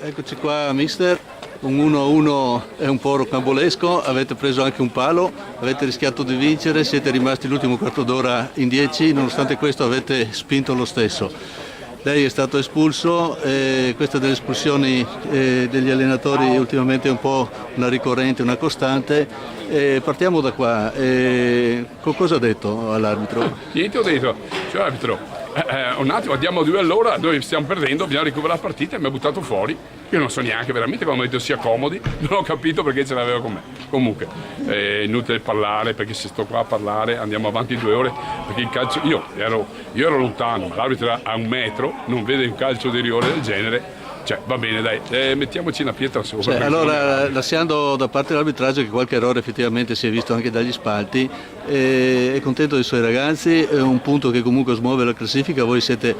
Eccoci qua mister, un 1-1 è un po' rocambolesco, avete preso anche un palo, avete rischiato di vincere, siete rimasti l'ultimo quarto d'ora in 10, nonostante questo avete spinto lo stesso. Lei è stato espulso, questa delle espulsioni degli allenatori ultimamente è un po' una ricorrente, una costante. Partiamo da qua, cosa ha detto all'arbitro? Niente ho detto, cioè arbitro, un attimo andiamo a 2 all'ora, noi stiamo perdendo, bisogna recuperare la partita e mi ha buttato fuori. Io non so neanche veramente come mi ha detto sia comodi, non ho capito perché ce l'aveva con me. Comunque, è inutile parlare perché se sto qua a parlare andiamo avanti 2 ore, perché il calcio, io ero lontano, ma l'arbitro era a 1 metro, non vede un calcio di rigore del genere. Cioè, va bene, dai, mettiamoci una pietra sopra. Allora, lasciando da parte l'arbitraggio che qualche errore effettivamente si è visto anche dagli spalti, è contento dei suoi ragazzi, è un punto che comunque smuove la classifica, voi siete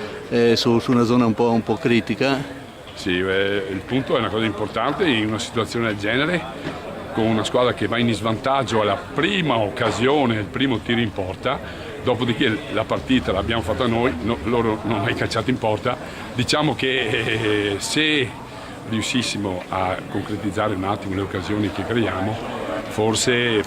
su una zona un po' critica. Sì, il punto è una cosa importante in una situazione del genere, con una squadra che va in svantaggio alla prima occasione, il primo tiro in porta. Dopodiché la partita l'abbiamo fatta noi, loro non hanno mai calciato in porta. Diciamo che se riuscissimo a concretizzare un attimo le occasioni che creiamo, forse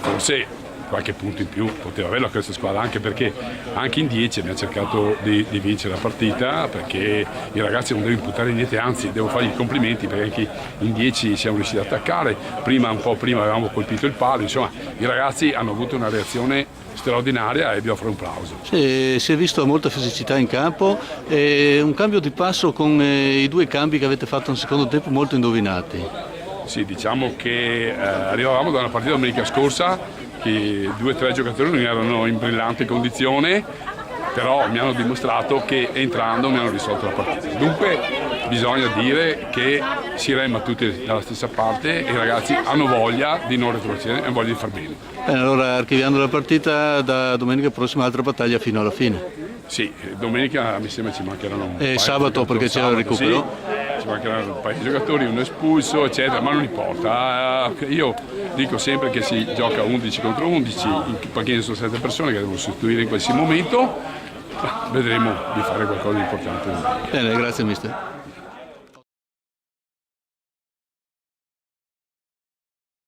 qualche punto in più poteva averlo questa squadra, anche perché anche in 10 abbiamo cercato di vincere la partita, perché i ragazzi non devo imputare niente, anzi devo fargli i complimenti perché anche in 10 siamo riusciti ad attaccare, un po' prima avevamo colpito il palo, insomma i ragazzi hanno avuto una reazione straordinaria e dobbiamo fare un plauso. Sì, si è visto molta fisicità in campo e un cambio di passo con i 2 cambi che avete fatto nel secondo tempo molto indovinati. Sì, diciamo che arrivavamo da una partita domenica scorsa che 2 o 3 giocatori non erano in brillante condizione, però mi hanno dimostrato che entrando mi hanno risolto la partita. Dunque bisogna dire che si rema tutti dalla stessa parte e i ragazzi hanno voglia di non retrocedere e voglia di far bene. Bene, allora archiviando la partita, da domenica prossima altra battaglia fino alla fine. Sì, domenica mi sembra ci mancheranno un paio. E sabato perché c'era il recupero? Sì, ci mancheranno un paio di giocatori, uno espulso, eccetera, ma non importa. Io dico sempre che si gioca 11 contro 11, in panchina sono 7 persone che devono sostituire in qualsiasi momento. Vedremo di fare qualcosa di importante. Bene, grazie mister.